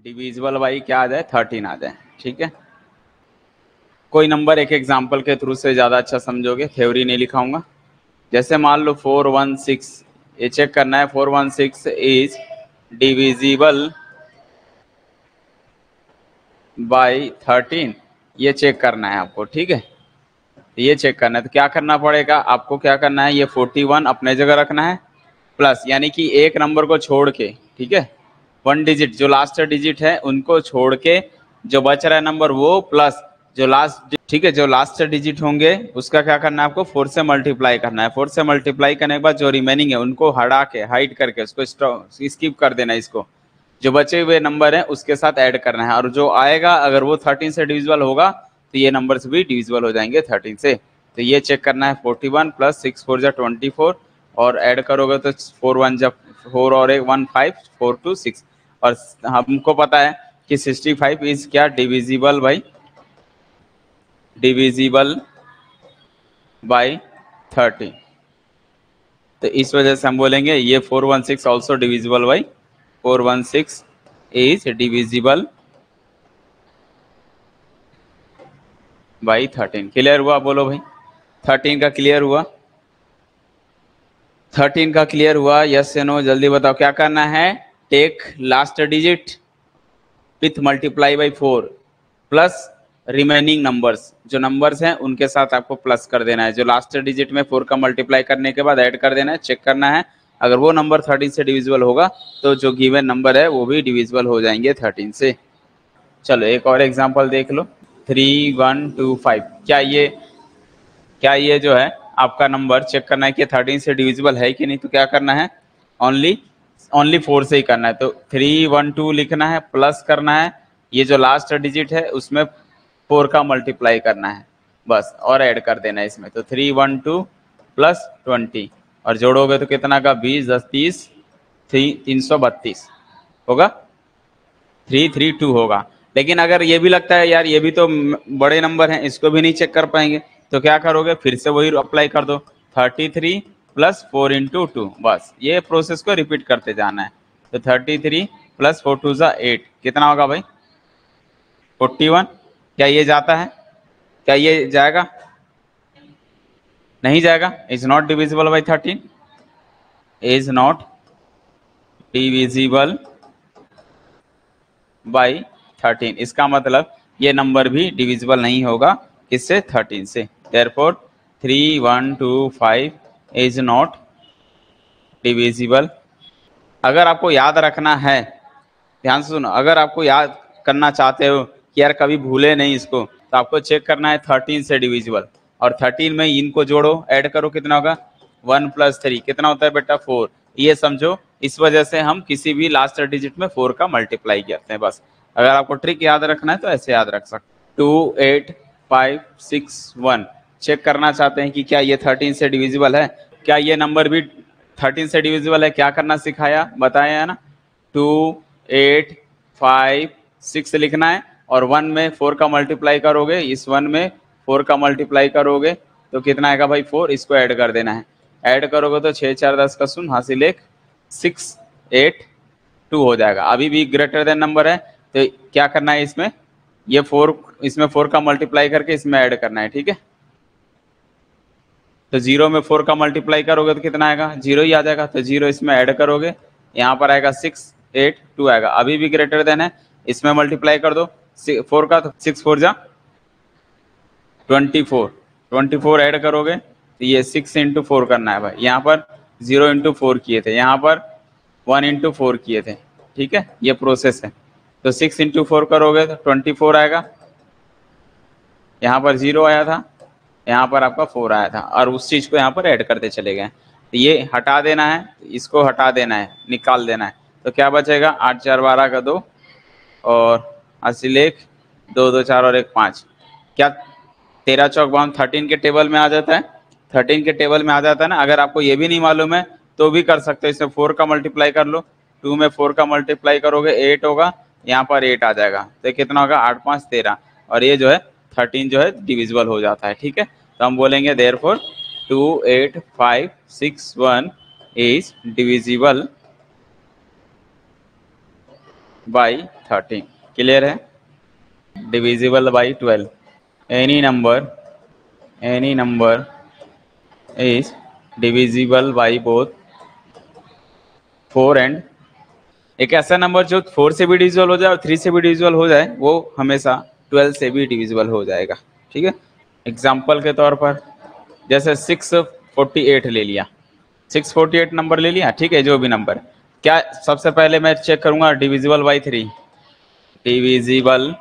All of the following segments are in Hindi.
डिविजिबल बाई क्या आ जाए 13 आ जाए। ठीक है, कोई नंबर एक एग्जांपल के थ्रू से ज़्यादा अच्छा समझोगे, थ्योरी नहीं लिखाऊंगा। जैसे मान लो 416, ये चेक करना है 416 इज डिविजिबल बाई 13, ये चेक करना है आपको। ठीक है, ये चेक करना है तो क्या करना पड़ेगा आपको, क्या करना है, ये 41 अपने जगह रखना है, प्लस यानी कि एक नंबर को छोड़ के, ठीक है, 1 डिजिट जो लास्ट डिजिट है उनको छोड़ के जो बच रहा है नंबर वो, प्लस जो लास्ट, ठीक है, जो लास्ट डिजिट होंगे उसका क्या करना है आपको 4 से मल्टीप्लाई करना है। 4 से मल्टीप्लाई करने के बाद जो रिमेनिंग है उनको हटा के, हाइड करके, उसको स्किप कर देना, इसको जो बचे हुए नंबर है उसके साथ ऐड करना है, और जो आएगा अगर वो 13 से डिविजिबल होगा तो ये नंबर्स भी डिविजिबल हो जाएंगे 13 से। तो ये चेक करना है 41 प्लस 6 4 जा 24, और ऐड करोगे तो 4 1 जा 4 और 1 5 4 2 6, और हमको पता है कि 65 इज क्या, डिविजिबल बाई 30। तो इस वजह से हम बोलेंगे ये 416 also divisible by 416 is divisible by 13। Clear हुआ, बोलो भाई 13 का क्लियर हुआ, 13 का क्लियर हुआ, यस या नो, जल्दी बताओ क्या करना है। Take last digit with multiply by 4 plus remaining numbers, जो नंबर्स हैं उनके साथ आपको प्लस कर देना है, जो लास्ट डिजिट में 4 का मल्टीप्लाई करने के बाद ऐड कर देना है, चेक करना है अगर वो नंबर 13 से डिविजिबल होगा तो जो गिवन नंबर है वो भी डिविजिबल हो जाएंगे 13 से। चलो एक और एग्जांपल देख लो, 3125। क्या ये जो है आपका नंबर चेक करना है कि 13 से डिविजिबल है कि नहीं, तो क्या करना है, ओनली 4 से ही करना है। तो 312 लिखना है, प्लस करना है, ये जो लास्ट डिजिट है उसमें 4 का मल्टीप्लाई करना है बस, और ऐड कर देना है इसमें। तो 312 प्लस 20, और जोड़ोगे तो कितना का 20 10 30 332 होगा, 332 होगा। लेकिन अगर ये भी लगता है यार ये भी तो बड़े नंबर हैं, इसको भी नहीं चेक कर पाएंगे, तो क्या करोगे, फिर से वही अप्लाई कर दो, 33 प्लस 4 इंटू 2, बस ये प्रोसेस को रिपीट करते जाना है। तो 33 प्लस 4 2 ज़ा 8, कितना होगा भाई 41। क्या ये जाता है, क्या ये जाएगा, नहीं जाएगा, is not divisible by 13, is not divisible by 13। इसका मतलब ये नंबर भी डिविजिबल नहीं होगा किससे, 13 से। Therefore 3125 is not divisible. अगर आपको याद रखना है, ध्यान से सुनो, अगर आपको याद करना चाहते हो कि यार कभी भूले नहीं इसको, तो आपको चेक करना है 13 से डिविजिबल, और 13 में इनको जोड़ो, ऐड करो, कितना होगा 1 प्लस 3, कितना होता है बेटा 4, ये समझो। इस वजह से हम किसी भी लास्ट डिजिट में 4 का मल्टीप्लाई करते हैं बस। अगर आपको ट्रिक याद रखना है तो ऐसे याद रख सकते। 28561 चेक करना चाहते हैं कि क्या ये 13 से डिविजिबल है, क्या ये नंबर भी 13 से डिविजिबल है, क्या करना सिखाया, बताया है ना, 2856 लिखना है, और 1 में 4 का मल्टीप्लाई करोगे, इस 1 में 4 का मल्टीप्लाई करोगे तो कितना आएगा भाई 4, इसको ऐड कर देना है, ऐड करोगे तो 6 4 10 का शून्य, हासिल 1 682 हो जाएगा। अभी भी ग्रेटर देन नंबर है, तो क्या करना है इसमें, ये 4, इसमें 4 का मल्टीप्लाई करके इसमें ऐड करना है। ठीक है, तो 0 में 4 का मल्टीप्लाई करोगे तो कितना आएगा, 0 ही आ जाएगा, तो 0 इसमें ऐड करोगे, यहाँ पर आएगा 682 आएगा। अभी भी ग्रेटर देन है, इसमें मल्टीप्लाई कर दो 4 का, तो 6 4 जा 24, 24 ऐड करोगे तो ये 6 इंटू 4 करना है भाई, यहाँ पर 0 इंटू 4 किए थे, यहाँ पर 1 इंटू 4 किए थे। ठीक है, ये प्रोसेस है। तो 6 इंटू 4 करोगे तो 24 आएगा, यहाँ पर 0 आया था, यहाँ पर आपका 4 आया था, और उस चीज़ को यहाँ पर ऐड करते चले गए। तो ये हटा देना है, इसको हटा देना है, निकाल देना है, तो क्या बचेगा 8 4 12 का 2, और हासिल 1 2 2 4 और 1 5, क्या 13 चौक 52 13 के टेबल में आ जाता है, 13 के टेबल में आ जाता है ना। अगर आपको ये भी नहीं मालूम है तो भी कर सकते हो, इसमें 4 का मल्टीप्लाई कर लो, 2 में 4 का मल्टीप्लाई करोगे 8 होगा, यहाँ पर 8 आ जाएगा, तो कितना होगा 8 5 13, और ये जो है 13 जो है डिविजिबल हो जाता है। ठीक है, तो हम बोलेंगे therefore 28561 is divisible by 13। Clear है? Divisible by 12। Any number is divisible by both 4 and, एक ऐसा नंबर जो 4 से भी डिविजिबल हो जाए और 3 से भी डिविजिबल हो जाए वो हमेशा 12 से भी डिविजिबल हो जाएगा। ठीक है, एग्जाम्पल के तौर पर जैसे 648 ले लिया, 648 नंबर ले लिया, ठीक है, जो भी नंबर, क्या सबसे पहले मैं चेक करूंगा डिविजिबल बाई 3, डिविजिबल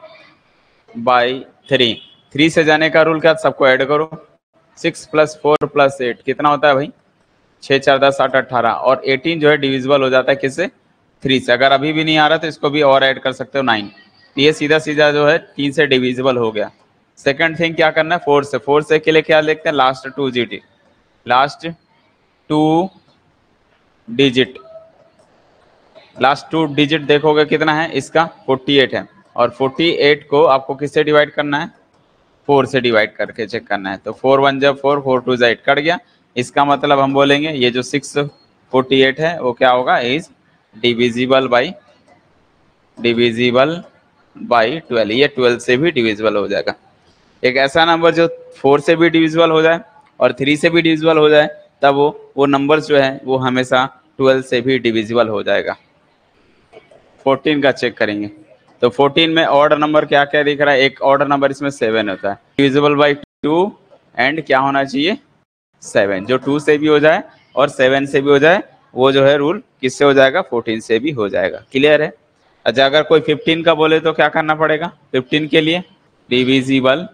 बाई 3, 3 से जाने का रूल क्या, सबको ऐड करो, 6 + 4 + 8 कितना होता है भाई, 6 4 10 8 18, और 18 जो है डिविजिबल हो जाता है किससे, 3 से। अगर अभी भी नहीं आ रहा तो इसको भी और ऐड कर सकते हो 9, तो ये सीधा सीधा जो है 3 से डिविजिबल हो गया। सेकंड थिंग क्या करना है, 4 से, 4 से के लिए क्या लिखते हैं, last 2 digit, last 2 digit, last 2 digit देखोगे कितना है इसका, 48 है, और 48 को आपको किससे डिवाइड करना है, 4 से डिवाइड करके चेक करना है। तो 4 1 जब 4, 4 2 8 कट गया, इसका मतलब हम बोलेंगे ये जो 648 है वो क्या होगा, इज डिविजिबल बाई 12, ये 12 से भी डिविजिबल हो जाएगा। एक ऐसा नंबर जो 4 से भी डिविजिबल हो जाए और 3 से भी डिविजिबल हो जाए, तब वो नंबर जो है वो हमेशा 12 से भी डिविजिबल हो जाएगा। 14 का चेक करेंगे तो 14 में ऑर्डर नंबर क्या क्या दिख रहा है, एक ऑर्डर नंबर इसमें 7 होता है, डिविजिबल बाई 2 एंड क्या होना चाहिए, 7, जो 2 से भी हो जाए और 7 से भी हो जाए वो जो है रूल किससे हो जाएगा, 14 से भी हो जाएगा। क्लियर है? अच्छा, अगर कोई 15 का बोले तो क्या करना पड़ेगा, 15 के लिए डिविजिबल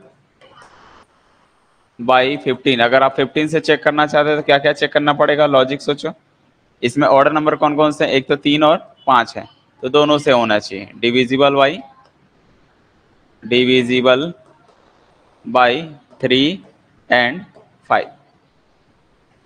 बाई 15, अगर आप 15 से चेक करना चाहते हैं तो क्या क्या चेक करना पड़ेगा, लॉजिक सोचो। इसमें ऑर्डर नंबर कौन कौन से हैं, एक तो 3 और 5 है, तो दोनों से होना चाहिए, डिविजिबल बाई 3 एंड 5,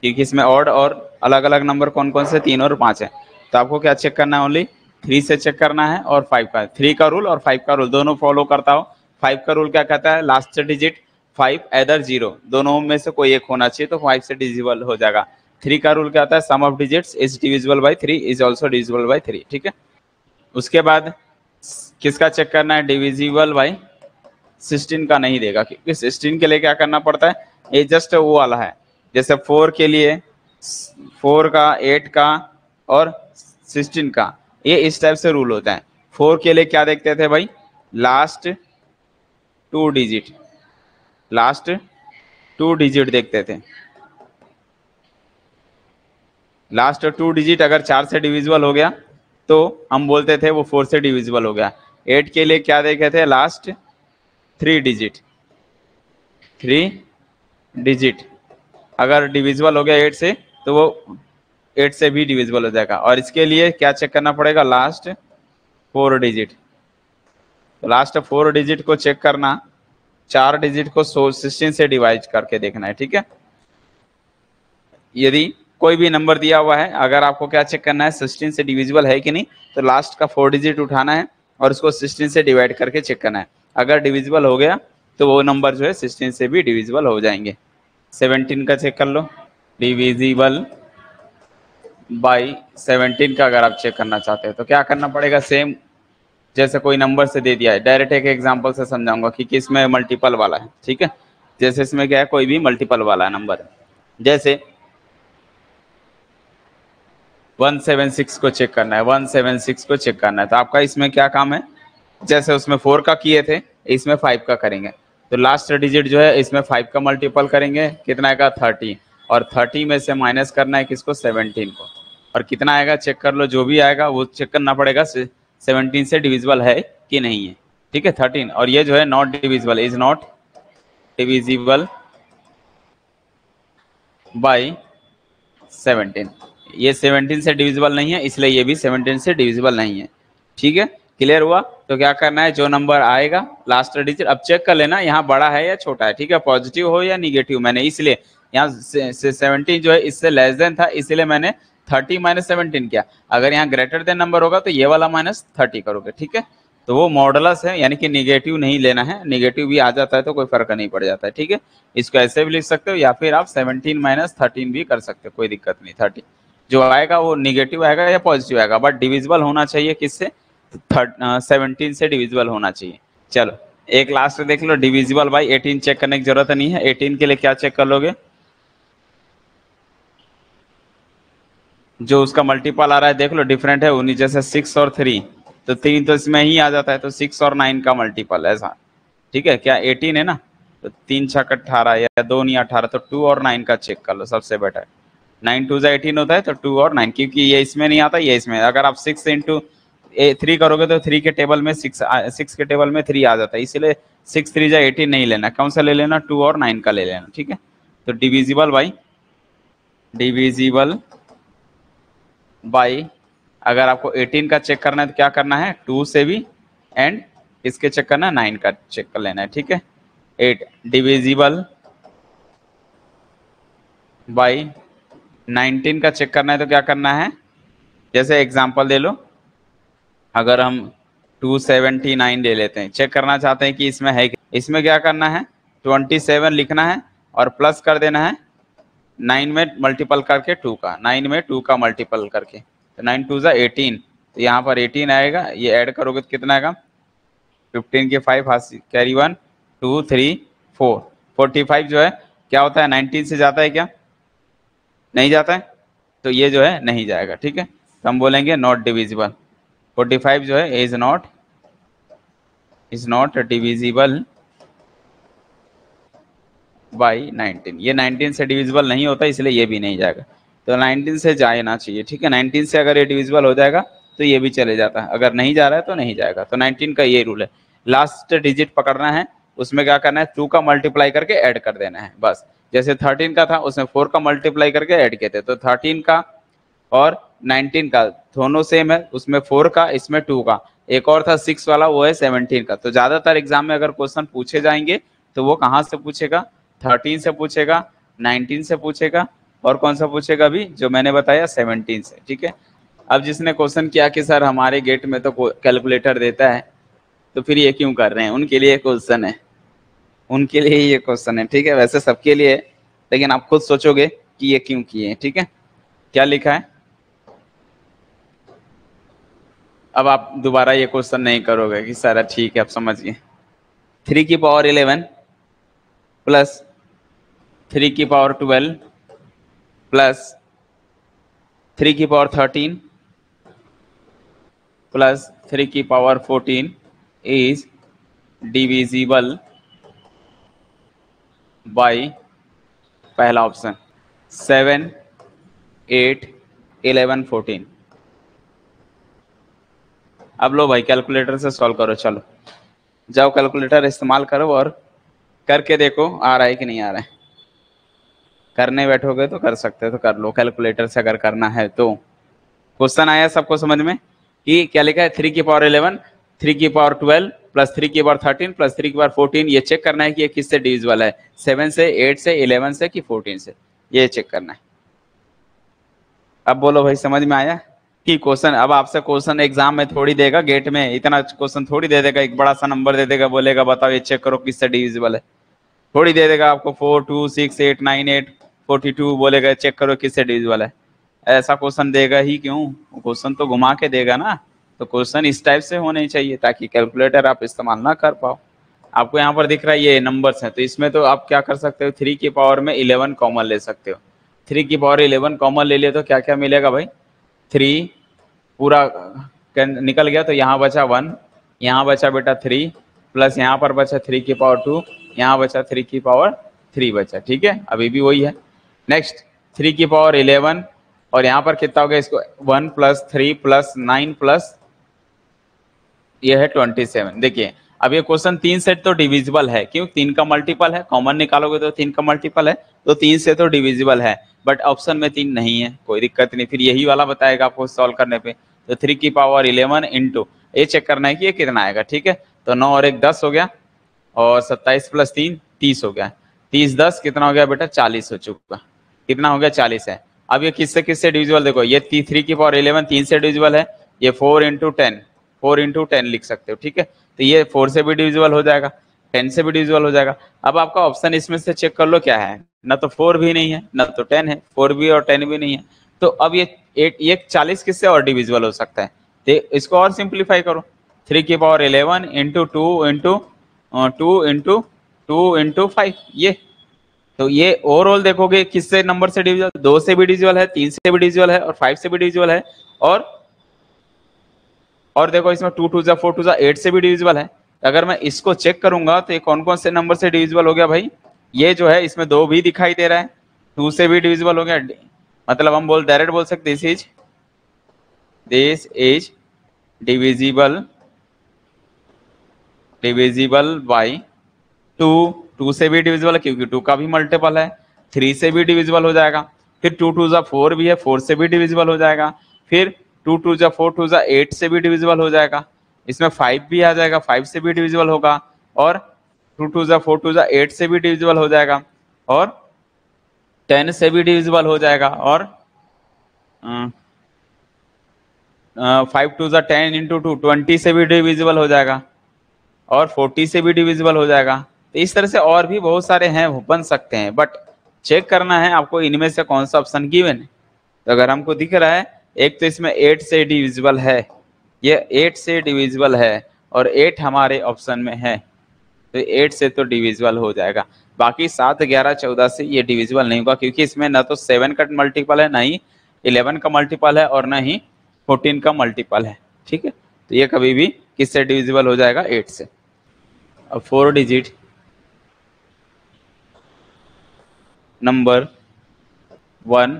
क्योंकि इसमें ऑड और अलग अलग नंबर कौन कौन से, 3 और 5 है। तो आपको क्या चेक करना है, ओनली 3 से चेक करना है और 5 का, 3 का रूल और 5 का रूल दोनों फॉलो करता हो। 5 का रूल क्या कहता है, लास्ट डिजिट 5 एदर 0, दोनों में से कोई एक होना चाहिए तो 5 से डिविजिबल हो जाएगा। 3 का रूल क्या आता है, sum of digits is divisible by 3 is also divisible by 3। ठीक है, उसके बाद किसका चेक करना है, डिविजिबल बाई 16 का नहीं देगा, क्योंकि 16 के लिए क्या करना पड़ता है, ये जस्ट वो वाला है, जैसे 4 के लिए 4 का, 8 का और 16 का, ये इस टाइप से रूल होता है। 4 के लिए क्या देखते थे भाई, लास्ट 2 डिजिट, लास्ट 2 डिजिट देखते थे, लास्ट 2 डिजिट अगर 4 से डिविजिबल हो गया तो हम बोलते थे वो 4 से डिविजिबल हो गया। 8 के लिए क्या देखे थे, लास्ट 3 डिजिट, 3 डिजिट अगर डिविजिबल हो गया 8 से तो वो 8 से भी डिविजिबल हो जाएगा। और इसके लिए क्या चेक करना पड़ेगा, लास्ट 4 डिजिट, तो लास्ट 4 डिजिट को चेक करना, 4 डिजिट को 16 से डिवाइड करके देखना है। ठीक है, यदि कोई भी नंबर दिया हुआ है, अगर आपको क्या चेक करना है, 16 से डिविजिबल है कि नहीं, तो लास्ट का 4 डिजिट उठाना है और उसको 16 से डिवाइड करके चेक करना है। अगर डिविजिबल हो गया तो वो नंबर जो है 16 से भी डिविजिबल हो जाएंगे। 17 का चेक कर लो, डिविजिबल बाई 17 का अगर आप चेक करना चाहते हैं तो क्या करना पड़ेगा, सेम जैसे कोई नंबर से दे दिया है, डायरेक्ट एक एग्जांपल से समझाऊंगा कि किसमें मल्टीपल वाला है। ठीक है, जैसे इसमें क्या है, कोई भी मल्टीपल वाला नंबर है, जैसे 176 को चेक करना है, 176 को चेक करना है, तो आपका इसमें क्या काम है, जैसे उसमें 4 का किए थे इसमें 5 का करेंगे, तो लास्ट डिजिट जो है इसमें 5 का मल्टीपल करेंगे, कितना आएगा 30, और 30 में से माइनस करना है किसको, 17 को, और कितना आएगा चेक कर लो, जो भी आएगा वो चेक करना पड़ेगा 17 से डिविजिबल है कि नहीं है। ठीक है, 13, और ये जो है not divisible, is not divisible by 17, ये 17 से डिविजिबल नहीं है, इसलिए ये भी 17 से डिविजिबल नहीं है। ठीक है, क्लियर हुआ? तो क्या करना है, जो नंबर आएगा लास्ट डिजिट, अब चेक कर लेना यहाँ बड़ा है या छोटा है। ठीक है, पॉजिटिव हो या निगेटिव, मैंने इसलिए यहाँ 17 जो है इससे लेस देन था, इसलिए मैंने 30 - 17 किया। अगर यहाँ ग्रेटर देन नंबर होगा तो ये वाला -30 करोगे। ठीक है, तो वो मॉडुलस है, यानी कि निगेटिव नहीं लेना है, निगेटिव भी आ जाता है तो कोई फर्क नहीं पड़ जाता है। ठीक है, इसको ऐसे भी लिख सकते हो या फिर आप 17 - 13 भी कर सकते हो, कोई दिक्कत नहीं। 30 जो आएगा वो निगेटिव आएगा या पॉजिटिव आएगा, बट डिविजिबल होना चाहिए किससे, 17 से डिविजिबल होना चाहिए। चलो एक लास्ट देख लो, डिविजिबल बाई 18 चेक करने की जरूरत नहीं है। 18 के लिए क्या चेक कर लोगे, जो उसका मल्टीपल आ रहा है देख लो, डिफरेंट है वो नीचे से 6 और 3, तो 3 तो इसमें ही आ जाता है, तो 6 और 9 का मल्टीपल ऐसा, ठीक है। क्या 18 है ना, तो 3 6 18 या 2 नहीं 18, तो 2 और 9 का चेक कर लो, सबसे बेटर। 9 2 18 होता है, तो 2 और 9, क्योंकि ये इसमें नहीं आता, ये इसमें। अगर आप 6 इंटू 3 करोगे तो 3 के टेबल में 6 के टेबल में 3 आ जाता है, इसीलिए 6 3 18 नहीं लेना, कौन सा ले लेना, 2 और 9 का ले लेना, ठीक है। तो डिविजिबल बाई अगर आपको 18 का चेक करना है तो क्या करना है, 2 से भी एंड इसके चेक करना है, 9 का चेक कर लेना है, ठीक है। 8 डिविजिबल बाई 19 का चेक करना है तो क्या करना है, जैसे एग्जांपल दे लो, अगर हम 279 ले लेते हैं, चेक करना चाहते हैं कि इसमें है, इसमें क्या करना है, 27 लिखना है और प्लस कर देना है 9 में मल्टीपल करके 2 का, 9 में 2 का मल्टीपल करके, तो 9 2 ज़ा 18, तो यहाँ पर 18 आएगा, ये ऐड करोगे तो कितना आएगा, 15 के 5 कैरी 1 2 3 4, 45 जो है क्या होता है, 19 से जाता है क्या, नहीं जाता है, तो ये जो है नहीं जाएगा, ठीक है। तो हम बोलेंगे नॉट डिविजिबल, 45 जो है इज नॉट डिविजिबल बाई 19, ये 19 से डिविजिबल नहीं होता, इसलिए ये भी नहीं जाएगा, तो 19 से जाना चाहिए, ठीक है। 19 से अगर ये डिविजिबल हो जाएगा तो ये भी चले जाता है, अगर नहीं जा रहा है तो नहीं जाएगा, तो 19 का ये रूल है। लास्ट डिजिट पकड़ना है, उसमें क्या करना है, 2 का मल्टीप्लाई करके ऐड कर देना है बस, जैसे 13 का था उसमें 4 का मल्टीप्लाई करके ऐड किए थे, तो 13 का और 19 का दोनों सेम है, उसमें 4 का इसमें 2 का, एक और था 6 वाला वो है 17 का। तो ज्यादातर एग्जाम में अगर क्वेश्चन पूछे जाएंगे तो वो कहाँ से पूछेगा, 13 से पूछेगा, 19 से पूछेगा, और कौन सा पूछेगा अभी जो मैंने बताया 17 से, ठीक है। अब जिसने क्वेश्चन किया कि सर हमारे गेट में तो कैलकुलेटर देता है तो फिर ये क्यों कर रहे हैं, उनके लिए क्वेश्चन है, उनके लिए ये क्वेश्चन है, ठीक है। वैसे सबके लिए, लेकिन आप खुद सोचोगे कि ये क्यों किए हैं, ठीक है। क्या लिखा है, अब आप दोबारा ये क्वेश्चन नहीं करोगे कि सर ठीक है आप समझ गए, 3 की पावर 11 प्लस 3 की पावर 12 प्लस 3 की पावर 13 प्लस 3 की पावर 14 इज डिविजिबल बाई पहला ऑप्शन 7 8 11 14। अब लो भाई कैलकुलेटर से सॉल्व करो, चलो जाओ कैलकुलेटर इस्तेमाल करो और करके देखो आ रहा है कि नहीं आ रहा है। करने बैठोगे तो कर सकते हो तो कर लो, कैलकुलेटर से अगर करना है तो। क्वेश्चन आया सबको समझ में कि क्या लिखा है, 3 की पावर 11 3 की पावर 12 प्लस 3 की पावर 13 प्लस 3 की पावर 14, ये चेक करना है कि ये किससे डिविजिबल है, 7 से 8 से 11 से कि 14 से, ये चेक करना है। अब बोलो भाई समझ में आया कि क्वेश्चन, अब आपसे क्वेश्चन एग्जाम में थोड़ी देगा, गेट में इतना क्वेश्चन थोड़ी दे देगा, एक बड़ा सा नंबर दे देगा, बोलेगा बताओ ये चेक करो किससे डिविजिबल है, थोड़ी दे देगा आपको 4 2 6 8 9 8 42 बोलेगा चेक करो किससे डिविजिबल है। ऐसा क्वेश्चन देगा ही क्यों, क्वेश्चन तो घुमा के देगा ना, तो क्वेश्चन इस टाइप से होने चाहिए ताकि कैलकुलेटर आप इस्तेमाल ना कर पाओ। आपको यहाँ पर दिख रहा है ये नंबर्स हैं, तो इसमें तो आप क्या कर सकते हो, 3 की पावर में 11 कॉमन ले सकते हो, 3 की पावर 11 कॉमन ले लिए तो क्या क्या मिलेगा भाई, 3 पूरा निकल गया, तो यहाँ बचा 1, यहाँ बचा बेटा 3 प्लस यहाँ पर बचा 3 की पावर 2, यहाँ बचा 3 की पावर 3 बचा, ठीक है, अभी भी वही है। नेक्स्ट 3 की पावर 11 और यहाँ पर कितना हो गया, इसको 1 प्लस 3 प्लस 9 प्लस ये है 27। देखिए अब ये क्वेश्चन 3 से तो डिविजिबल है, क्यों, 3 का मल्टीपल है, कॉमन निकालोगे तो 3 का मल्टीपल है, तो 3 से तो डिविजिबल है, बट ऑप्शन में 3 नहीं है, कोई दिक्कत नहीं, फिर यही वाला बताएगा आपको सॉल्व करने पे। तो 3 की पावर 11 इंटू ये चेक करना है कि ये कितना आएगा, ठीक है। तो 9 और 1 10 हो गया, और 27 प्लस 3 30 हो गया, 30 10 कितना हो गया बेटा 40 हो चुका, कितना हो गया 40 है। अब ये किससे किससे डिविजिबल, देखो ये 3 की पावर 11 3 से डिविजिबल है, ये 4 इंटू 10 4 इंटू 10 लिख सकते हो, ठीक है। तो ये 4 से भी डिविजिबल हो जाएगा, 10 से भी डिविजिबल हो जाएगा। अब आपका ऑप्शन इसमें से चेक कर लो क्या है, ना तो 4 भी नहीं है ना तो 10 है, 4 भी और 10 भी नहीं है, तो अब ये 40 किससे और डिविजिबल हो सकता है, तो इसको और सिंप्लीफाई करो, 3 की power 11 into 2 into 2 into 2 into 5, ये तो ये ओवरऑल देखोगे किससे नंबर से डिविजिबल, 2 से भी डिविजिबल है, 3 से भी डिविजिबल है और 5 से भी डिविजिबल है। और देखो इसमें 2 2 4 2 8 से भी डिविजिबल है। अगर मैं इसको चेक करूंगा तो ये कौन कौन से नंबर से डिविजिबल हो गया भाई, ये जो है इसमें 2 भी दिखाई दे रहा है, 2 से भी डिविजिबल हो गया, मतलब हम डायरेक्ट बोल सकते दिस इज डिविजिबल बाई 2, 2 से भी डिविजिबल है क्योंकि 2 का भी मल्टीपल है, 3 से भी डिविजिबल हो जाएगा, फिर 2 2 4 भी है, 4 से भी डिविजिबल हो जाएगा, फिर 2 2 4 2 8 से भी डिविजिबल हो जाएगा, इसमें 5 भी आ जाएगा, 5 से भी डिविजिबल होगा, और 2 2 4 2 8 से भी डिविजिबल हो जाएगा, और 10 से भी डिविजिबल हो जाएगा, और 5 2 10 इंटू 2 20 से भी डिविजिबल हो जाएगा, और 40 से भी डिविजिबल हो जाएगा। तो इस तरह से और भी बहुत सारे हैं बन सकते हैं, बट चेक करना है आपको इनमें से कौन सा ऑप्शन गिवन है। तो अगर हमको दिख रहा है एक तो इसमें 8 से डिविजिबल है, ये 8 से डिविजिबल है और 8 हमारे ऑप्शन में है, तो 8 से तो डिविजिबल हो जाएगा। बाकी 7 11 14 से ये डिविजिबल नहीं होगा क्योंकि इसमें ना तो 7 का मल्टीपल है, ना ही 11 का मल्टीपल है, और ना ही 14 का मल्टीपल है। ठीक है, तो ये कभी भी किससे डिविजिबल हो जाएगा, 8 से। अब 4 डिजिट नंबर 1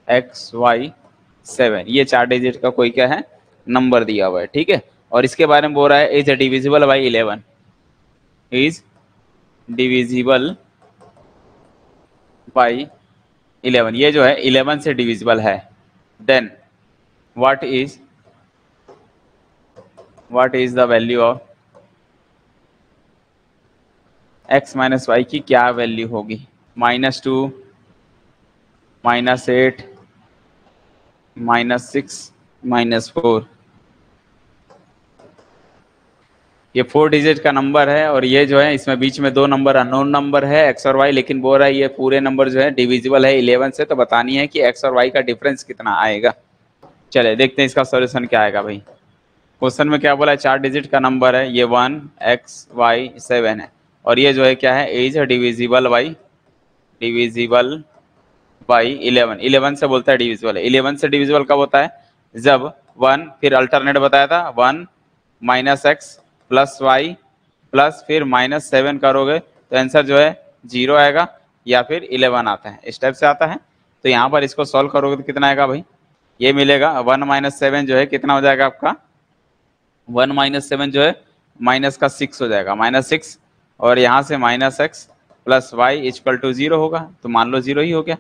x y 7, ये 4 डिजिट का कोई क्या है नंबर दिया हुआ है। ठीक है, और इसके बारे में बोल रहा है is divisible by 11, is divisible by 11, ये जो है 11 से डिविजिबल है। Then what is the value of x minus y की क्या वैल्यू होगी, -2 -8 -6 -4, ये 4 डिजिट का नंबर है, और ये जो है इसमें बीच में 2 नंबर अननोन नंबर है x और y, लेकिन बोल रहा है ये पूरे नंबर जो है डिविजिबल है 11 से, तो बतानी है कि x और y का डिफरेंस कितना आएगा। चले देखते हैं इसका सॉल्यूशन क्या आएगा भाई। क्वेश्चन में क्या बोला है, 4 डिजिट का नंबर है, ये 1 x y 7 है, और ये जो है क्या है इज डिविजिबल बाई 11, 11 से बोलता है डिविजिबल है। 11 से डिविजिबल कब होता है, जब 1 फिर अल्टरनेट बताया था 1 -x प्लस वाई प्लस फिर -7 करोगे तो आंसर जो है 0 आएगा, या फिर 11 आता है, इस टाइप से आता है। तो यहाँ पर इसको सॉल्व करोगे तो कितना आएगा भाई, ये मिलेगा 1 - 7 जो है कितना हो जाएगा आपका, 1 - 7 जो है माइनस का 6 हो जाएगा, -6, और यहाँ से -x plus y equal to 0 होगा, तो मान लो 0 ही हो गया।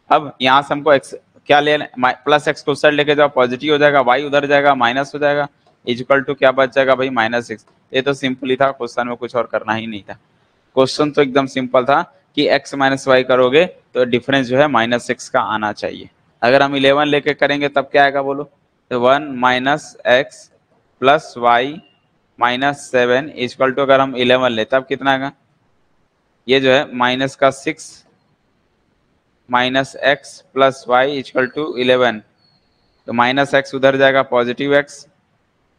अब यहाँ से हमको x क्या ले, प्लस x को उस साइड लेके जाओ पॉजिटिव हो जाएगा, y उधर जाएगा माइनस हो जाएगा, इक्वल टू क्या बच जाएगा भाई -6। ये तो सिंपल ही था, क्वेश्चन में कुछ और करना ही नहीं था। क्वेश्चन तो एकदम सिंपल था कि x - y करोगे तो डिफरेंस जो है -6 का आना चाहिए। अगर हम 11 लेके करेंगे तब क्या आएगा बोलो, तो 1 - x plus y -7 equal to अगर हम 11 ले तब कितना आएगा, ये जो है माइनस का 6 -x plus y equal to 11, तो -x उधर जाएगा पॉजिटिव x,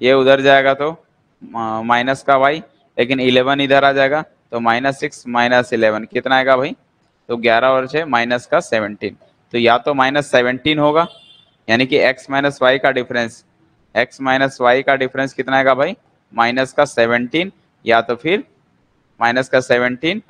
ये उधर जाएगा तो माइनस का y, लेकिन 11 इधर आ जाएगा तो -6 -11 कितना आएगा भाई, तो 11 और 6 माइनस का 17, तो या तो -17 होगा, यानी कि x - y का डिफरेंस, x - y का डिफरेंस कितना आएगा भाई -17, या तो फिर -17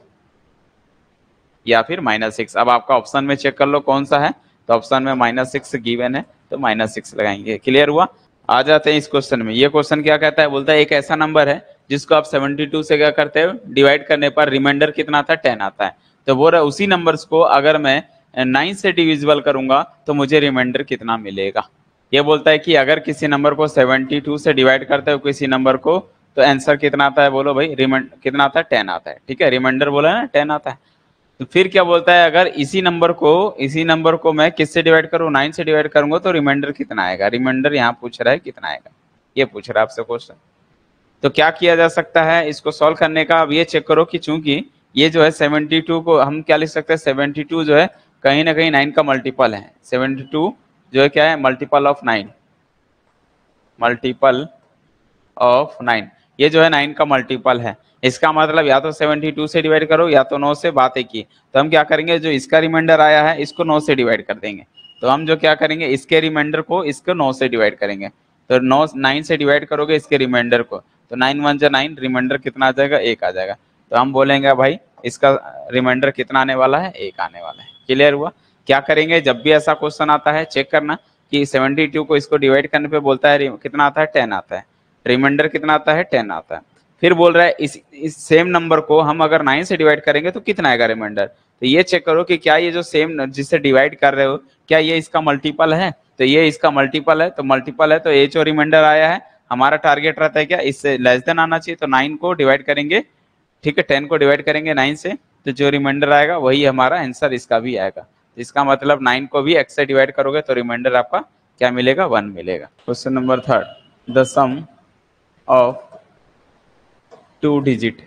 या फिर -6। अब आपका ऑप्शन में चेक कर लो कौन सा है, तो ऑप्शन में -6 गिवन है तो -6 लगाएंगे। क्लियर हुआ। आ जाते हैं इस क्वेश्चन में। ये क्वेश्चन क्या कहता है, बोलता है एक ऐसा नंबर है जिसको आप 72 से क्या करते हो डिवाइड करने पर रिमाइंडर कितना आता है 10 आता है। तो बोल रहा है उसी नंबर्स को अगर मैं 9 से डिविजिबल करूंगा तो मुझे रिमाइंडर कितना मिलेगा। ये बोलता है कि अगर किसी नंबर को 72 से डिवाइड करते हो किसी नंबर को तो आंसर कितना आता है, बोलो भाई रिमाइंडर कितना आता है 10 आता है। ठीक है, रिमाइंडर बोला ना 10 आता है। तो फिर क्या बोलता है, अगर इसी नंबर को मैं किससे डिवाइड करूँ 9 से डिवाइड करूंगा तो रिमाइंडर कितना आएगा। रिमाइंडर यहाँ पूछ रहा है कितना आएगा, ये पूछ रहा है आपसे क्वेश्चन। तो क्या किया जा सकता है इसको सॉल्व करने का। अब ये चेक करो कि चूंकि ये जो है 72 को हम क्या लिख सकते हैं, 72 जो है कहीं ना कहीं 9 का मल्टीपल है। 72 जो है क्या है मल्टीपल ऑफ 9, मल्टीपल ऑफ 9, ये जो है 9 का मल्टीपल है। इसका मतलब या तो 72 से डिवाइड करो या तो 9 से, बात एक ही। तो हम क्या करेंगे, जो इसका रिमाइंडर आया है इसको 9 से डिवाइड कर देंगे। तो हम जो क्या करेंगे, इसके रिमाइंडर को इसको 9 से डिवाइड करेंगे। तो 9 से डिवाइड करोगे इसके रिमाइंडर को, तो 9 1 जा 9, रिमाइंडर कितना आ जाएगा, 1 आ जाएगा। तो हम बोलेंगे भाई इसका रिमाइंडर कितना आने वाला है, 1 आने वाला है। क्लियर हुआ? क्या करेंगे, जब भी ऐसा क्वेश्चन आता है चेक करना कि 72 को इसको डिवाइड करने पे बोलता है कितना आता है, 10 आता है। रिमाइंडर कितना आता है, 10 आता है। फिर बोल रहा है इस सेम नंबर को हम अगर 9 से डिवाइड करेंगे तो कितना आएगा रिमाइंडर। तो ये चेक करो कि क्या ये जो सेम जिससे डिवाइड कर रहे हो क्या ये इसका मल्टीपल है। तो ये इसका मल्टीपल है, तो मल्टीपल है तो ये जो रिमाइंडर आया है हमारा टारगेट रहता है क्या, इससे लेस देन आना चाहिए। तो 9 को डिवाइड करेंगे, ठीक है, 10 को डिवाइड करेंगे 9 से, तो जो रिमाइंडर आएगा वही हमारा आंसर इसका भी आएगा। इसका मतलब 9 को भी x से डिवाइड करोगे तो रिमाइंडर आपका क्या मिलेगा, 1 मिलेगा। Question number 3, the sum of 2 digit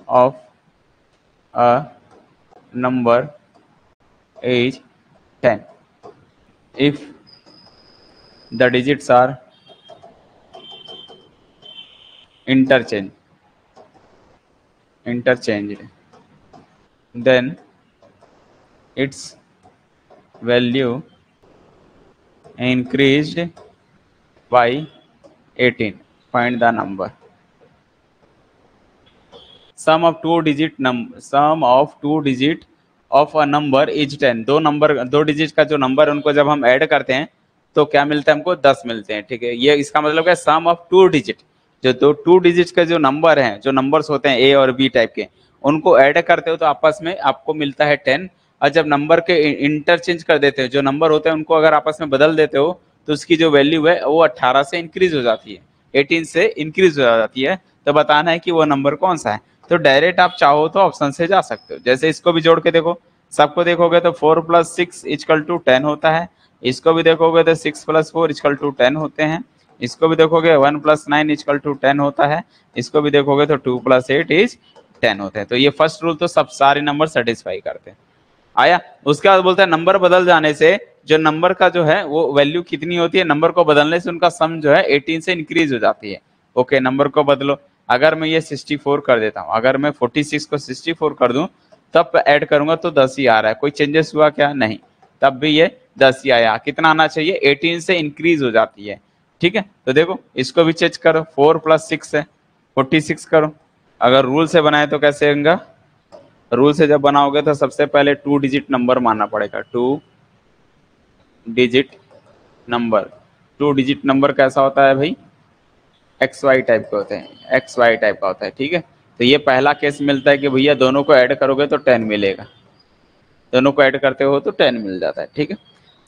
of a number is 10 if the digits are interchanged then its value increased by 18. Find the number. Sum of two digit of a number is 10. दो डिजिट का जो नंबर है उनको जब हम ऐड करते हैं तो क्या मिलता है हमको, 10 मिलते हैं। ठीक है, ये इसका मतलब है सम ऑफ टू डिजिट, जो टू डिजिट का जो नंबर है, जो नंबर्स होते हैं ए और बी टाइप के, उनको ऐड करते हो तो आपस में आपको मिलता है 10। और जब नंबर के इंटरचेंज कर देते हो, जो नंबर होते हैं उनको अगर आपस में बदल देते हो तो उसकी जो वैल्यू है वो 18 से इंक्रीज हो जाती है, 18 से इंक्रीज हो जाती है। तो बताना है कि वो नंबर कौन सा है। तो डायरेक्ट आप चाहो तो ऑप्शन से जा सकते हो, जैसे इसको भी जोड़ के देखो, सबको देखोगे तो 4 + 6 = 10 होता है। इसको भी देखोगे तो 6 + 4 = 10 होते हैं। इसको भी देखोगे 1 + 9 = 10 होता है। इसको भी देखोगे तो 2 + 8 = 10 होते हैं। तो ये फर्स्ट रूल तो सब सारे नंबर सेटिस्फाई करते हैं। आया, उसके बाद बोलता है नंबर बदल जाने से जो नंबर का जो है वो वैल्यू कितनी होती है, नंबर को बदलने से उनका सम जो है 18 से इंक्रीज हो जाती है। ओके, नंबर को बदलो। अगर मैं ये 64 कर देता हूँ, अगर मैं 46 को 64 कर दूं तब ऐड करूंगा तो 10 ही आ रहा है। कोई चेंजेस हुआ क्या, नहीं, तब भी ये 10 ही आया। कितना आना चाहिए, 18 से इंक्रीज हो जाती है। ठीक है, तो देखो इसको भी चेंज करो, 4 + 6 है 46 करो। अगर रूल से बनाए तो कैसे होगा, रूल से जब बनाओगे तो सबसे पहले 2 डिजिट नंबर मानना पड़ेगा। 2 डिजिट नंबर, 2 डिजिट नंबर कैसा होता है भाई, XY टाइप के होते हैं, XY टाइप का होता है। ठीक है, तो ये पहला केस मिलता है कि भैया दोनों को ऐड करोगे तो 10 मिलेगा, दोनों को ऐड करते हो तो 10 मिल जाता है। ठीक है,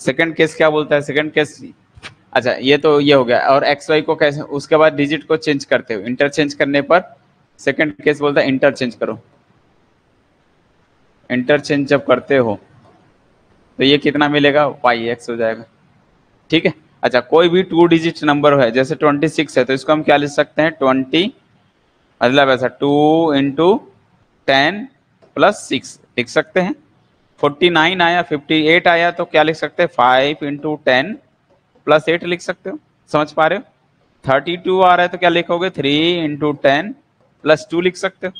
सेकंड केस क्या बोलता है, सेकंड केस, अच्छा ये तो ये हो गया। और XY को कैसे, उसके बाद डिजिट को चेंज करते हो, इंटरचेंज करने पर सेकंड केस बोलता है इंटरचेंज करो। इंटरचेंज जब करते हो तो ये कितना मिलेगा, YX हो जाएगा। ठीक है, अच्छा कोई भी 2 डिजिट नंबर है, जैसे 26 है तो इसको हम क्या लिख सकते हैं, 20 मतलब ऐसा 2 × 10 + 6 लिख सकते हैं। 49 आया, 58 आया तो क्या लिख सकते हैं, 5 × 10 + 8 लिख सकते हो। समझ पा रहे हो? 32 आ रहा है तो क्या लिखोगे, 3 × 10 + 2 लिख सकते हो।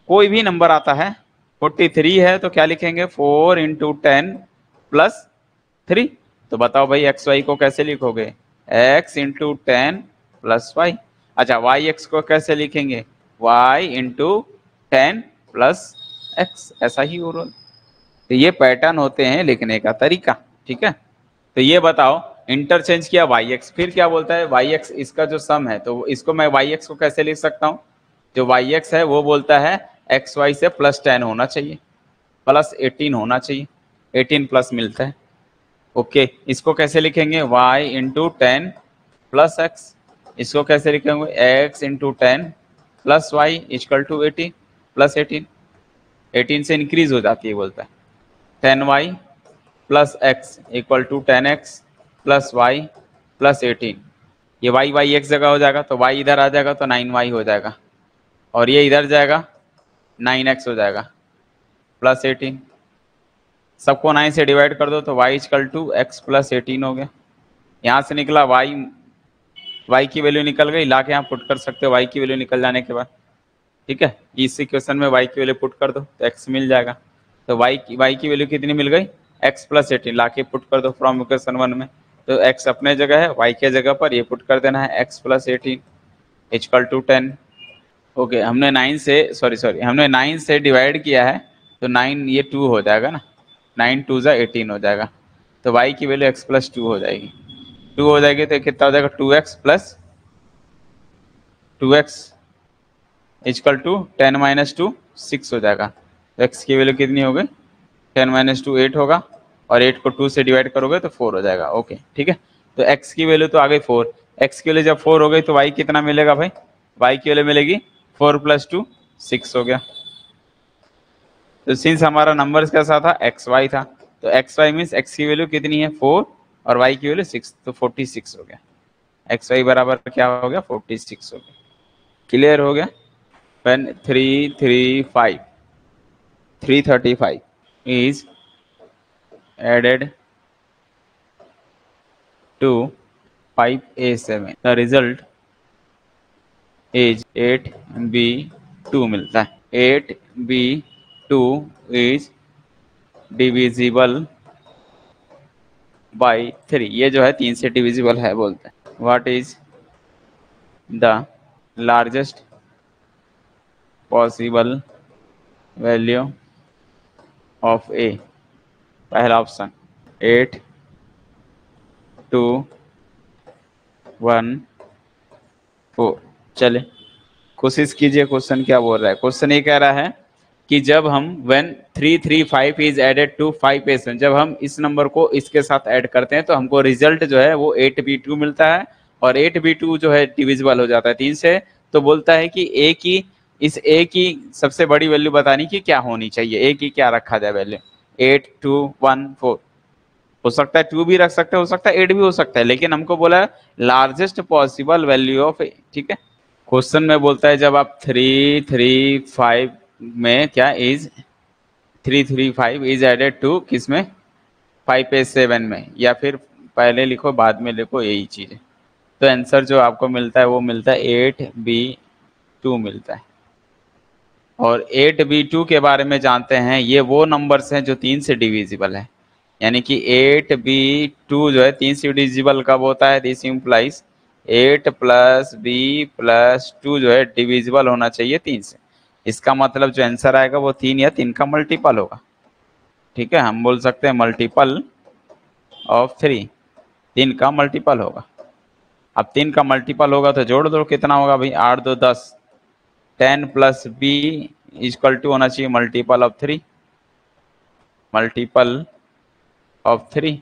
कोई भी नंबर आता है, 43 है तो क्या लिखेंगे, 4 × 10 + 3। तो बताओ भाई XY को कैसे लिखोगे, x × 10 + y। अच्छा YX को कैसे लिखेंगे, y × 10 + x। ऐसा ही हो रहा। तो ये पैटर्न होते हैं लिखने का तरीका। ठीक है, तो ये बताओ इंटरचेंज किया YX, फिर क्या बोलता है YX इसका जो सम है, तो इसको मैं YX को कैसे लिख सकता हूँ, जो YX है वो बोलता है XY से +10 होना चाहिए, +18 होना चाहिए, 18 प्लस मिलता है। ओके, इसको कैसे लिखेंगे, y × 10 + x। इसको कैसे लिखेंगे, x × 10 + y = 18 + 18। 18 से इंक्रीज हो जाती है, बोलता है 10y + x = 10x + y + 18। ये y एक जगह हो जाएगा तो y इधर आ जाएगा तो 9y हो जाएगा, और ये इधर जाएगा 9x हो जाएगा + 18। सबको 9 से डिवाइड कर दो तो y = x + 18 हो गया। यहाँ से निकला y की वैल्यू निकल गई, ला के यहाँ पुट कर सकते हो y की वैल्यू निकल जाने के बाद। ठीक है, इसी क्वेश्चन में y की वैल्यू पुट कर दो तो x मिल जाएगा। तो y की वैल्यू कितनी मिल गई, x + 18, ला के पुट कर दो फ्रॉम इक्वेशन 1 में। तो x अपने जगह है, y के जगह पर ये पुट कर देना है, x + 18 = 10। ओके, हमने 9 से डिवाइड किया है तो 9 ये 2 हो जाएगा ना, 9 2 = 18 हो जाएगा। तो y की वैल्यू x + 2 हो जाएगी, 2 हो जाएगी तो कितना हो जाएगा, 2x + 2x = 10 - 2 6 हो जाएगा। तो x की वैल्यू कितनी हो गई, 10 - 2 8 होगा, और 8 को 2 से डिवाइड करोगे तो 4 हो जाएगा। ओके ठीक है, तो x की वैल्यू तो आ गई 4, x की वैल्यू जब 4 हो गई तो y कितना मिलेगा भाई, y की वैल्यू मिलेगी 4 + 2 6 हो गया। तो सिंस हमारा नंबर कैसा था, xy था, तो xy मीन्स x की वैल्यू कितनी है 4 और y की वैल्यू 6, तो 46 हो गया। xy बराबर क्या हो गया, 46 हो गया। क्लियर हो गया। when 335 is added to 5a7, the result is 8b2 मिलता है। 8b2 is divisible by 3, ये जो है 3 से डिविजिबल है बोलते हैं। What is the largest possible value of A, पहला ऑप्शन 8 2 1 4। चले कोशिश कीजिए, क्वेश्चन क्या बोल रहा है। क्वेश्चन ये कह रहा है कि जब हम when 335 is added to 5a7, जब हम इस नंबर को इसके साथ ऐड करते हैं तो हमको रिजल्ट जो है वो 8b2 मिलता है, और 8b2 जो है डिविजिबल हो जाता है 3 से। तो बोलता है कि इस a की सबसे बड़ी वैल्यू बतानी कि क्या होनी चाहिए, a की क्या रखा जाए वैल्यू। 8 2 1 4 हो सकता है, 2 भी रख सकते हैं, हो सकता है 8 भी हो सकता है, लेकिन हमको बोला लार्जेस्ट पॉसिबल वैल्यू ऑफ ए। ठीक है, क्वेश्चन में बोलता है जब आप 335 में क्या इज 335 इज एडेड टू किस में, 5a7 में, या फिर पहले लिखो बाद में लिखो, यही चीज है। तो आंसर जो आपको मिलता है वो मिलता है 8b2 मिलता है। और 8b2 के बारे में जानते हैं, ये वो नंबर्स हैं जो 3 से डिविजिबल है, यानी कि 8b2 जो है 3 से डिविजिबल कब होता है, दिस इम्प्लाइज 8 + b + 2 जो है डिविजिबल होना चाहिए 3 से। इसका मतलब जो आंसर आएगा वो 3 या 3 का मल्टीपल होगा। ठीक है, हम बोल सकते हैं मल्टीपल ऑफ 3, 3 का मल्टीपल होगा। अब 3 का मल्टीपल होगा तो जोड़ दो, कितना होगा भाई, 8 2 10, 10 + b = होना चाहिए मल्टीपल ऑफ 3, मल्टीपल ऑफ 3।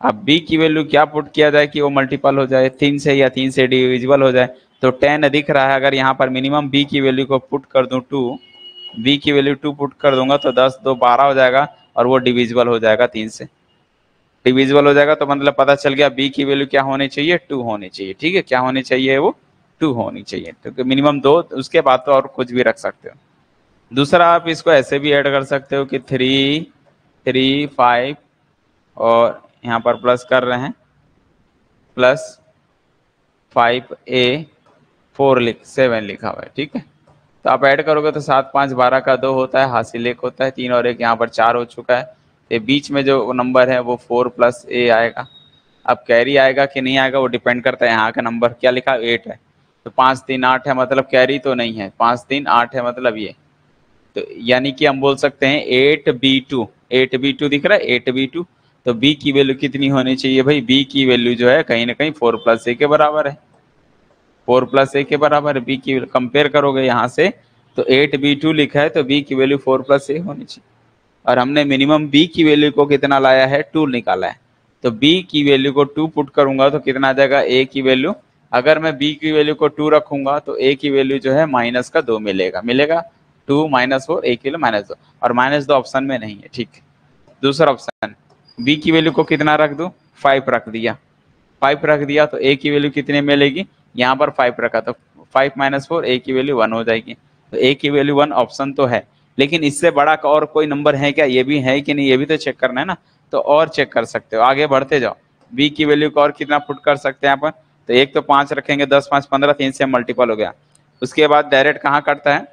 अब b की वैल्यू क्या पुट किया जाए कि वो मल्टीपल हो जाए 3 से, या 3 से डिविजिबल हो जाए। तो 10 दिख रहा है, अगर यहाँ पर मिनिमम b की वैल्यू को पुट कर दूं 2, b की वैल्यू 2 पुट कर दूंगा तो 10 2 12 हो जाएगा, और वो डिविजिबल हो जाएगा 3 से। डिविजिबल हो जाएगा तो मतलब पता चल गया b की वैल्यू क्या होनी चाहिए, 2 होनी चाहिए। ठीक है, क्या होनी चाहिए, वो 2 होनी चाहिए। तो मिनिमम 2, उसके बाद तो और कुछ भी रख सकते हो। दूसरा आप इसको ऐसे भी ऐड कर सकते हो कि 3 3 5 और यहाँ पर प्लस कर रहे हैं +5a 7 लिखा हुआ है। ठीक है, तो आप ऐड करोगे तो 7 5 12 का 2 होता है, हासिल 1 होता है, 3 और 1 यहाँ पर 4 हो चुका है। तो बीच में जो नंबर है वो 4 + a आएगा। अब कैरी आएगा कि नहीं आएगा वो डिपेंड करता है, यहाँ का नंबर क्या लिखा 8 है, तो 5 3 8 है, मतलब कैरी तो नहीं है, 5 3 8 है मतलब ये। तो यानी कि हम बोल सकते हैं 8b2 दिख रहा है 8b2। तो b की वैल्यू कितनी होनी चाहिए भाई, b की वैल्यू जो है कहीं ना कहीं 4 + a के बराबर है, 4 + a के बराबर है। b की कंपेयर करोगे यहाँ से तो 8b2 लिखा है, तो b की वैल्यू 4 + a होनी चाहिए, और हमने मिनिमम b की वैल्यू को कितना लाया है, 2 निकाला है। तो b की वैल्यू को 2 पुट करूंगा तो कितना आ जाएगा, a की वैल्यू, अगर मैं b की वैल्यू को 2 रखूंगा तो a की वैल्यू जो है -2 मिलेगा, 2 - 4 a की वैल्यू -2, और -2 ऑप्शन में नहीं है। ठीक, दूसरा ऑप्शन b की वैल्यू को कितना रख दूं, 5 रख दिया, 5 रख दिया तो a की वैल्यू कितने मिलेगी, यहाँ पर 5 रखा तो 5 - 4 a की वैल्यू 1 हो जाएगी। तो a की वैल्यू 1 ऑप्शन तो है, लेकिन इससे बड़ा और कोई नंबर है क्या, ये भी है कि नहीं, ये भी तो चेक करना है ना। तो और चेक कर सकते हो, आगे बढ़ते जाओ। बी की वैल्यू को और कितना पुट कर सकते हैं यहाँ पर, तो एक तो 5 रखेंगे, 10 5 15, 3 से मल्टीपल हो गया। उसके बाद डायरेक्ट कहाँ कटता है,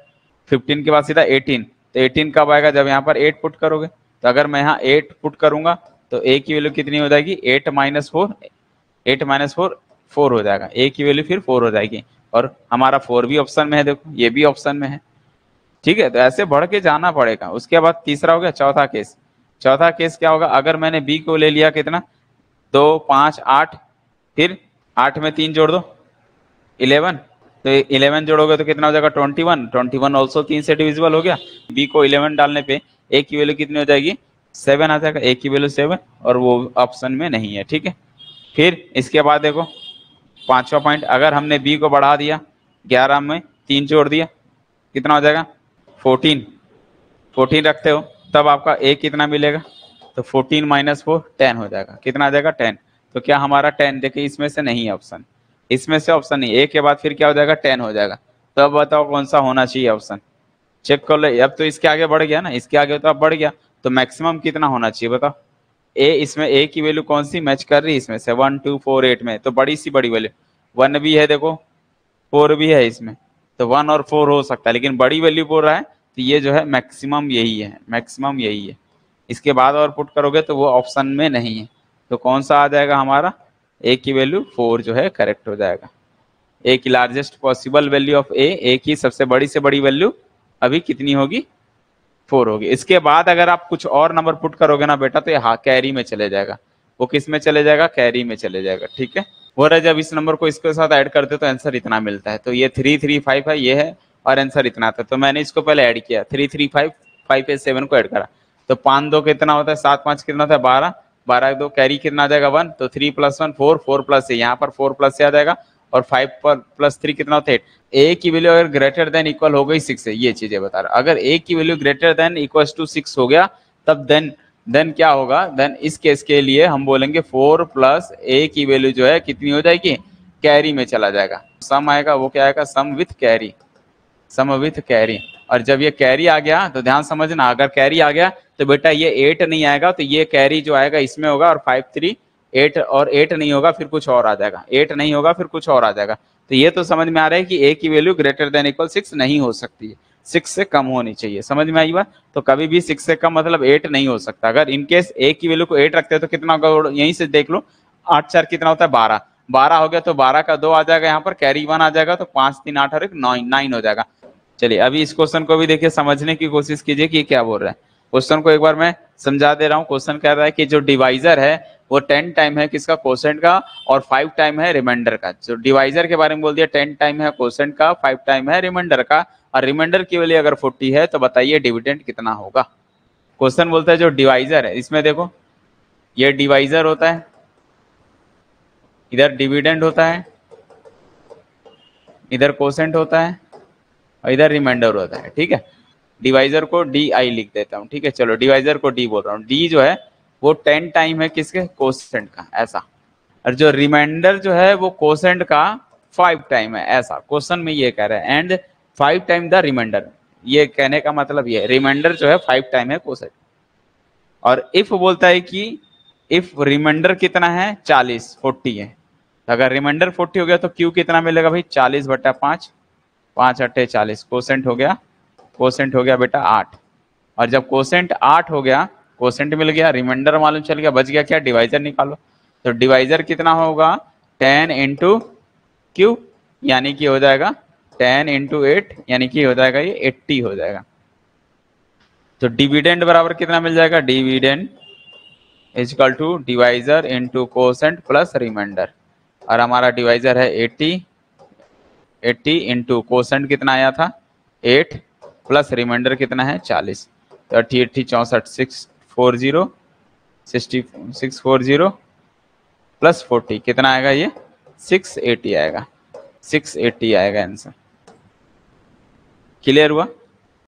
15 के बाद सीधा 18, तो 18 कब आएगा, जब यहाँ पर 8 पुट करोगे। तो अगर मैं यहाँ 8 पुट करूंगा तो ए की वैल्यू कितनी हो जाएगी, 8 माइनस 4, 8 माइनस 4 4 हो जाएगा, ए की वैल्यू फिर 4 हो जाएगी, और हमारा 4 भी ऑप्शन में है, देखो ये भी ऑप्शन में है। ठीक है, तो ऐसे बढ़ के जाना पड़ेगा। उसके बाद तीसरा हो गया चौथा केस। चौथा केस क्या होगा, अगर मैंने बी को ले लिया कितना, 2 5 8, फिर 8 में 3 जोड़ दो 11, तो 11 जोड़ोगे तो कितना हो जाएगा 21, 21 ऑल्सो 3 से डिविजिबल हो गया। बी को 11 डालने पे ए की वैल्यू कितनी हो जाएगी, 7 आ जाएगा, ए की वैल्यू 7, और वो ऑप्शन में नहीं है। ठीक है, फिर इसके बाद देखो पांचवा पॉइंट, अगर हमने बी को बढ़ा दिया, 11 में 3 जोड़ दिया, कितना हो जाएगा 14, 14 रखते हो तब आपका ए कितना मिलेगा, तो 14 माइनस 4 10 हो जाएगा, कितना आ जाएगा 10। तो क्या हमारा 10, देखिए इसमें से नहीं है ऑप्शन, इसमें से ऑप्शन नहीं, ए के बाद फिर क्या हो जाएगा 10 हो जाएगा। तो अब बताओ कौन सा होना चाहिए ऑप्शन, चेक कर लो। अब तो इसके आगे बढ़ गया ना, इसके आगे तो अब बढ़ गया, तो मैक्सिमम कितना होना चाहिए बताओ। ए, इसमें ए की वैल्यू कौन सी मैच कर रही है इसमें से, 1 2 4 8 में, तो बड़ी सी बड़ी वैल्यू 1 भी है, देखो 4 भी है इसमें, तो 1 और 4 हो सकता है, लेकिन बड़ी वैल्यू बोल रहा है, तो ये जो है मैक्सिमम यही है, मैक्सिमम यही है। इसके बाद और पुट करोगे तो वो ऑप्शन में नहीं है, तो कौन सा आ जाएगा हमारा, ए की वैल्यू 4 जो है करेक्ट हो जाएगा। ए की लार्जेस्ट पॉसिबल वैल्यू ऑफ ए की सबसे बड़ी से बड़ी वैल्यू अभी कितनी होगी, 4 होगी। इसके बाद अगर आप कुछ और नंबर पुट करोगे ना बेटा, तो ये कैरी में चले जाएगा, वो किस में चले जाएगा, कैरी में चले जाएगा। ठीक है, हो रहा है, जब इस नंबर को इसके साथ ऐड करते तो आंसर इतना मिलता है, तो ये 335 है, ये है, और आंसर इतना था, तो मैंने इसको पहले ऐड किया 335, 5 7 को ऐड करा, तो 5 2 कितना होता है, 7 5 कितना होता है 12, 12 2 कैरी कितना आ जाएगा 1, तो 3 + 1 4, 4 प्लस से यहाँ पर 4 प्लस से आ जाएगा, और 5 + 3 कितना होता है 8। ए की वैल्यू अगर ग्रेटर देन इक्वल हो गई 6 है, ये चीजें बता रहा, अगर ए की value greater than equal to 6 हो गया, तब देन क्या होगा, देन इस केस के लिए हम बोलेंगे 4 प्लस ए की वैल्यू जो है कितनी हो जाएगी, कैरी में चला जाएगा। सम आएगा, वो क्या आएगा, sum with carry, sum with carry. और जब ये कैरी आ गया तो ध्यान समझना, अगर कैरी आ गया तो बेटा ये 8 नहीं आएगा, तो ये कैरी जो आएगा इसमें होगा, और 5 3 8, और 8 नहीं होगा फिर कुछ और आ जाएगा, 8 नहीं होगा फिर कुछ और आ जाएगा। तो ये तो समझ में आ रहा है कि ए की वैल्यू ग्रेटर देन इक्वल 6 नहीं हो सकती है, 6 से कम होनी चाहिए, समझ में आई बात। तो कभी भी 6 से कम मतलब 8 नहीं हो सकता। अगर इनकेस ए की वैल्यू को 8 रखते हैं तो कितना होगा, यहीं से देख लो, 8 4 कितना होता है 12, 12 हो गया तो 12 का 2 आ जाएगा, यहाँ पर कैरी 1 आ जाएगा, तो 5 3 8 और 1 9 हो जाएगा। चलिए अभी इस क्वेश्चन को भी देखिए, समझने की कोशिश कीजिए कि क्या बोल रहा है। क्वेश्चन को एक बार मैं समझा दे रहा हूँ। क्वेश्चन कह रहा है कि जो डिवाइजर है वो 10 टाइम है किसका, कोसेंट का, और 5 टाइम है रिमाइंडर का। जो डिवाइजर के बारे में बोल दिया, 10 टाइम है कोसेंट का, 5 टाइम है रिमाइंडर का, और रिमाइंडर की वैल्यू अगर 40 है तो बताइए डिविडेंड कितना होगा। क्वेश्चन बोलता है जो डिवाइजर है, इसमें देखो ये डिवाइजर होता है, इधर डिविडेंड होता है, इधर कोसेंट होता है, और इधर रिमाइंडर होता है। ठीक है, डिवाइजर को डी आई लिख देता हूँ। ठीक है, चलो डिवाइजर को डी बोल रहा हूँ। डी जो है वो 10 टाइम है किसके, कोसेंट का, ऐसा। और जो रिमाइंडर जो है वो कोसेंट का 5 टाइम है, ऐसा। क्वेश्चन में ये कह रहा है एंड 5 टाइम द रिमाइंडर, ये कहने का मतलब ये रिमाइंडर जो है 5 टाइम है कोसेंट। और इफ बोलता है कि इफ रिमाइंडर कितना है 40 40 है, अगर रिमाइंडर 40 हो गया तो क्यू कितना मिलेगा भाई, 40/5, 5 8 40, कोसेंट हो गया, कोसेंट हो गया बेटा 8। और जब कोसेंट 8 हो गया, कोसेंट मिल गया, रिमाइंडर मालूम चल गया, बच गया क्या, डिवाइजर निकालो। तो डिवाइजर कितना होगा 10 इंटू क्यू, यानी कि हो जाएगा 10 इंटू 8, यानी कि हो जाएगा ये 80 हो जाएगा। तो डिविडेंड बराबर कितना मिल जाएगा, dividend is equal to divisor into quotient plus remainder. और हमारा डिवाइजर है 80 इंटू कोसेंट कितना आया था 8, प्लस रिमाइंडर कितना है 40। तो 80 80 64, 640 प्लस 40 कितना आएगा, ये 680 आएगा, 680 आएगा आंसर। क्लियर हुआ।